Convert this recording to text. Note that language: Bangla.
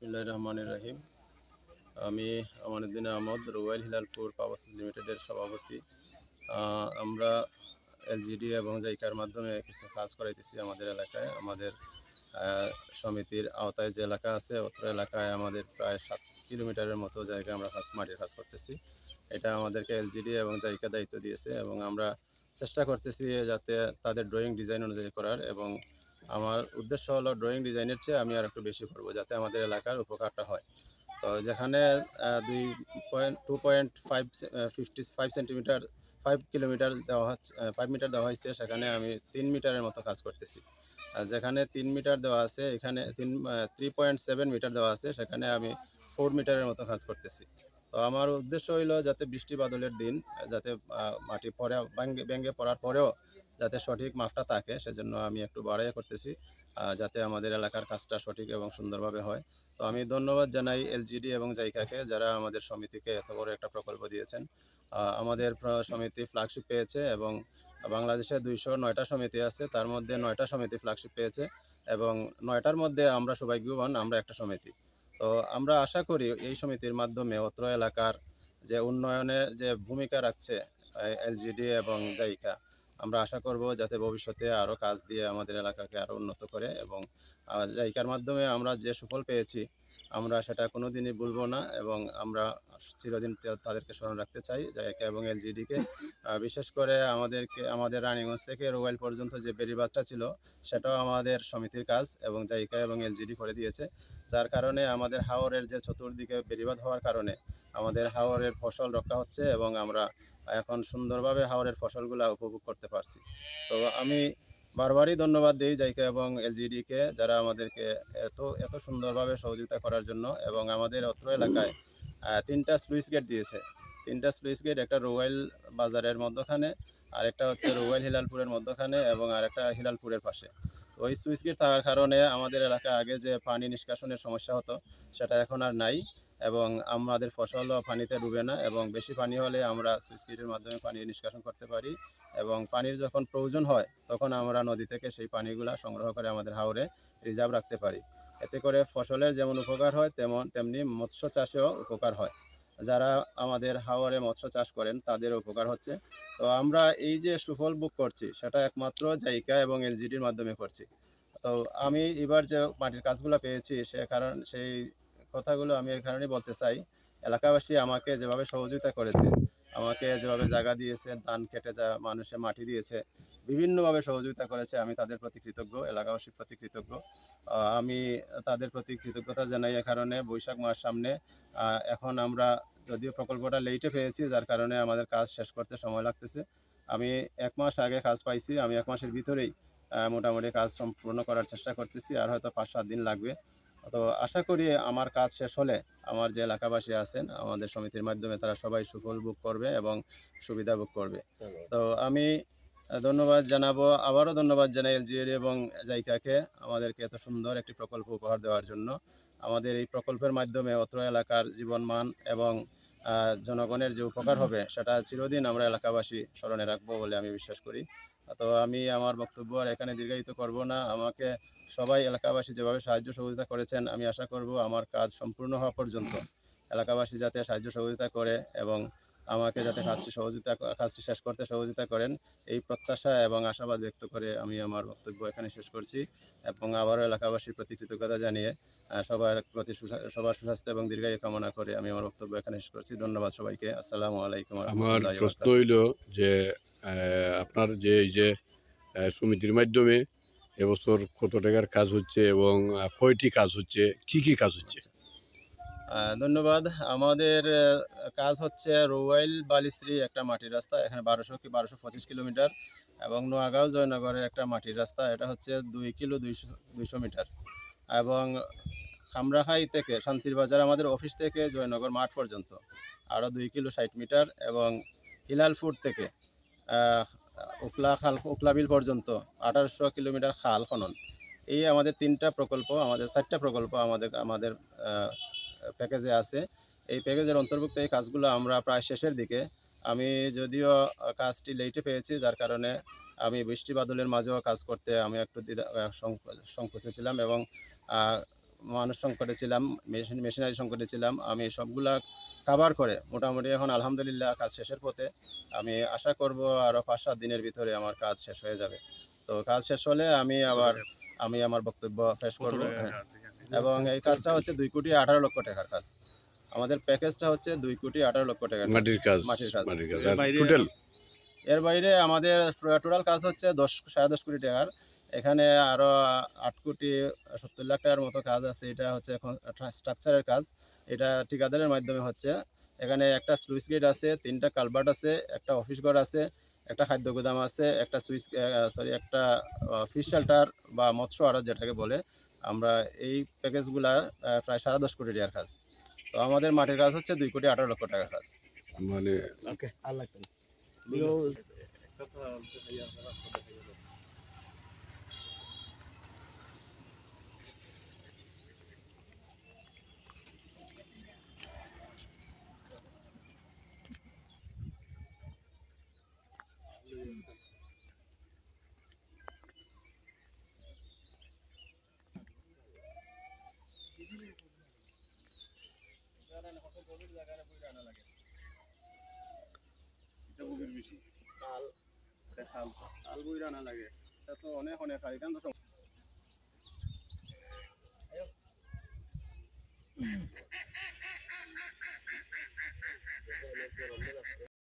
বিসমিল্লাহির রহমানির রহিম। আমি আমানুদ্দিন আহমদ, রুবেল হিলালপুর পাওয়ার লিমিটেডের সভাপতি। আমরা এলজিডি এবং জাইকার মাধ্যমে কিছু কাজ করাইতেছি আমাদের এলাকায়। আমাদের সমিতির আওতায় যে এলাকা আছে, অত্র এলাকায় আমাদের প্রায় 7 কিলোমিটারের মতো জায়গায় আমরা মাটির কাজ করতেছি। এটা আমাদেরকে এলজিডি এবং জাইকা দায়িত্ব দিয়েছে এবং আমরা চেষ্টা করতেছি যাতে তাদের ড্রয়িং ডিজাইন অনুযায়ী করার, এবং আমার উদ্দেশ্য হলো ড্রয়িং ডিজাইনের চেয়ে আমি আর একটু বেশি করবো যাতে আমাদের এলাকার উপকারটা হয়। তো যেখানে 2.55 সেন্টিমিটার 5 কিলোমিটার দেওয়া হচ্ছে, 5 মিটার দেওয়া হয়েছে, সেখানে আমি 3 মিটারের মতো কাজ করতেছি। আর যেখানে 3 মিটার দেওয়া আছে, এখানে 3.7 মিটার দেওয়া আছে, সেখানে আমি 4 মিটারের মতো কাজ করতেছি। তো আমার উদ্দেশ্য হইল যাতে বৃষ্টি বাদলের দিন যাতে মাটি পরে ভেঙে পড়ার পরেও যাতে সঠিক মাপটা থাকে, সেজন্য আমি একটু বাড়াইয়া করতেছি যাতে আমাদের এলাকার কাজটা সঠিক এবং সুন্দরভাবে হয়। তো আমি ধন্যবাদ জানাই এলজিডি এবং জাইকাকে, যারা আমাদের সমিতিকে এত বড় একটা প্রকল্প দিয়েছেন। আমাদের সমিতি ফ্ল্যাগশিপ পেয়েছে এবং বাংলাদেশে 209টা সমিতি আছে, তার মধ্যে 9টা সমিতি ফ্ল্যাগশিপ পেয়েছে এবং 9টার মধ্যে আমরা সৌভাগ্যবান, আমরা একটা সমিতি। তো আমরা আশা করি এই সমিতির মাধ্যমে অত্র এলাকার যে উন্নয়নে যে ভূমিকা রাখছে এলজিডি এবং জাইকা, আমরা আশা করব যাতে ভবিষ্যতে আরও কাজ দিয়ে আমাদের এলাকাকে আরও উন্নত করে, এবং জাইকার মাধ্যমে আমরা যে সুফল পেয়েছি আমরা সেটা কোনো দিনই ভুলবো না, এবং আমরা চিরদিন তাদেরকে স্মরণ রাখতে চাই, জাইকা এবং এলজিডিকে। বিশেষ করে আমাদের রানীগঞ্জ থেকে রোয়াইল পর্যন্ত যে বেড়িবাঁধটা ছিল, সেটাও আমাদের সমিতির কাজ এবং জাইকা এবং এলজিডি করে দিয়েছে, যার কারণে আমাদের হাওরের যে চতুর্দিকে বেড়িবাঁধ হওয়ার কারণে আমাদের হাওরের ফসল রক্ষা হচ্ছে এবং আমরা এখন সুন্দরভাবে হাওরের ফসলগুলো উপভোগ করতে পারছি। তো আমি বারবারই ধন্যবাদ দিই জাইকা এবং এলজিডিকে, যারা আমাদেরকে এত এত সুন্দরভাবে সহযোগিতা করার জন্য, এবং আমাদের অত্র এলাকায় 3টা স্লুইস গেট দিয়েছে। 3টা স্লুইস গেট, একটা রোয়াইল বাজারের মধ্যখানে, আরেকটা হচ্ছে রোয়াইল হিলালপুরের মধ্যখানে, এবং আরেকটা হিলালপুরের পাশে। ওই সুইচ গেট থাকার কারণে আমাদের এলাকায় আগে যে পানি নিষ্কাশনের সমস্যা হতো সেটা এখন আর নাই, এবং আমাদের ফসলও পানিতে ডুবে না, এবং বেশি পানি হলে আমরা সুইচ গেটের মাধ্যমে পানি নিষ্কাশন করতে পারি, এবং পানির যখন প্রয়োজন হয় তখন আমরা নদী থেকে সেই পানিগুলা সংগ্রহ করে আমাদের হাওরে রিজার্ভ রাখতে পারি। এতে করে ফসলের যেমন উপকার হয় তেমনি মৎস্য চাষেও উপকার হয়। যারা আমাদের হাওরে মৎস্য চাষ করেন তাদের উপকার হচ্ছে। তো আমরা এই যে সুফল ভোগ করছি সেটা একমাত্র জাইকা এবং এলজিডির মাধ্যমে করছি। তো আমি এবার যে মাটির কাজগুলো পেয়েছি সেই কথাগুলো আমি এই কারণেই বলতে চাই, এলাকাবাসী আমাকে যেভাবে সহযোগিতা করেছে, আমাকে যেভাবে জায়গা দিয়েছে, ধান কেটে যা মানুষে মাটি দিয়েছে, বিভিন্নভাবে সহযোগিতা করেছে, আমি তাদের প্রতি কৃতজ্ঞ, এলাকাবাসীর প্রতি কৃতজ্ঞ। আমি তাদের প্রতি কৃতজ্ঞতা জানাই এ কারণে, বৈশাখ মাস সামনে, এখন আমরা যদিও প্রকল্পটা লেটে পেয়েছি, যার কারণে আমাদের কাজ শেষ করতে সময় লাগতেছে। আমি 1 মাস আগে কাজ পাইছি, আমি 1 মাসের ভিতরেই মোটামুটি কাজ সম্পূর্ণ করার চেষ্টা করতেছি, আর হয়তো 5-7 দিন লাগবে। তো আশা করি আমার কাজ শেষ হলে আমার যে এলাকাবাসী আছেন আমাদের সমিতির মাধ্যমে তারা সবাই সুফল ভোগ করবে এবং সুবিধা ভোগ করবে। তো আমি ধন্যবাদ জানাবো, আবারও ধন্যবাদ জানাই এলজিডি এবং জাইকাকে আমাদেরকে এত সুন্দর একটি প্রকল্প উপহার দেওয়ার জন্য। আমাদের এই প্রকল্পের মাধ্যমে অত্র এলাকার জীবনমান এবং জনগণের যে উপকার হবে সেটা চিরদিন আমরা এলাকাবাসী স্মরণে রাখবো বলে আমি বিশ্বাস করি। তো আমি আমার বক্তব্য আর এখানে দীর্ঘায়িত করব না। আমাকে সবাই এলাকাবাসী যেভাবে সাহায্য সহযোগিতা করেছেন, আমি আশা করব আমার কাজ সম্পূর্ণ হওয়া পর্যন্ত এলাকাবাসী যাতে সাহায্য সহযোগিতা করে এবং আমাকে যাতে কাজটি শেষ করতে সহযোগিতা করেন, এই প্রত্যাশা এবং আশাবাদ ব্যক্ত করে আমি আমার বক্তব্য এখানে শেষ করছি, এবং আবারও এলাকাবাসীর প্রতি কৃতজ্ঞতা জানিয়ে সবার সুস্বাস্থ্য এবং দীর্ঘায়ু কামনা করে আমি আমার বক্তব্য এখানে শেষ করছি। ধন্যবাদ সবাইকে। আসসালামু আলাইকুম ওয়া আমার রাহমাতুল্লাহি ওয়া প্রশ্ন বারাকাতুহু। হইল যে আপনার যে এই যে সমিতির মাধ্যমে এবছর কত টাকার কাজ হচ্ছে এবং কয়টি কাজ হচ্ছে, কি কি কাজ হচ্ছে? ধন্যবাদ। আমাদের কাজ হচ্ছে রুয়াইল বালিশ্রী একটা মাটির রাস্তা, এখানে 1225 কিলোমিটার, এবং নোয়াগাঁও জয়নগরের একটা মাটির রাস্তা, এটা হচ্ছে 2 মিটার, এবং খামরাখাই থেকে শান্তির বাজার আমাদের অফিস থেকে জয়নগর মাঠ পর্যন্ত আরও 2 কিলো 60 মিটার, এবং হিলালপুর থেকে আহ, উকলাবিল পর্যন্ত 1800 কিলোমিটার খাল খনন। এই আমাদের 4টা প্রকল্প আমাদের আমাদের প্যাকেজে আছে। এই প্যাকেজের অন্তর্ভুক্ত এই কাজগুলো আমরা প্রায় শেষের দিকে। আমি যদিও কাজটি লেটে পেয়েছি, যার কারণে আমি বৃষ্টি বাদলের মাঝেও কাজ করতে আমি একটু সংকোচে ছিলাম, এবং মানুষ সংকটে ছিলাম, মেশিনারি সংকটে ছিলাম। আমি সবগুলা কাভার করে মোটামুটি এখন আলহামদুলিল্লাহ কাজ শেষের পথে। আমি আশা করব আরও ৫-৭ দিনের ভিতরে আমার কাজ শেষ হয়ে যাবে। তো কাজ শেষ হলে আমি আমার বক্তব্য পেশ করব। হ্যাঁ, এবং এই কাজটা হচ্ছে ২,১৮,০০,০০০ টাকার কাজ। আমাদের প্যাকেজটা হচ্ছে ২,১৮,০০,০০০ টাকার কাজ, মাটির কাজ, মাটির কাজ। মাটির কাজ। আর টোটাল এর বাইরে আমাদের টোটাল কাজ হচ্ছে ১০ কোটি টাকার। এখানে আরও ৮,৭০,০০,০০০ টাকার মতো কাজ আছে। এটা হচ্ছে এখন স্ট্রাকচারের কাজ। এটা ঠিকাদারের মাধ্যমে হচ্ছে। এখানে একটা স্লুইস গেট আছে, ৩টা কালভার্ট আছে, একটা অফিস ঘর আছে, একটা খাদ্য গুদাম আছে, একটা একটা ফিশ শেল্টার বা মৎস্য আড়ত যেটাকে বলে। আমরা এই প্যাকেজগুলা প্রায় ১০.৫ কোটি টাকার কাজ। তো আমাদের মাটির কাজ হচ্ছে ২,১৮,০০,০০০ টাকার কাজ। মানে খাল বইরা না লাগে, এটা তো অনেক আর এখান তো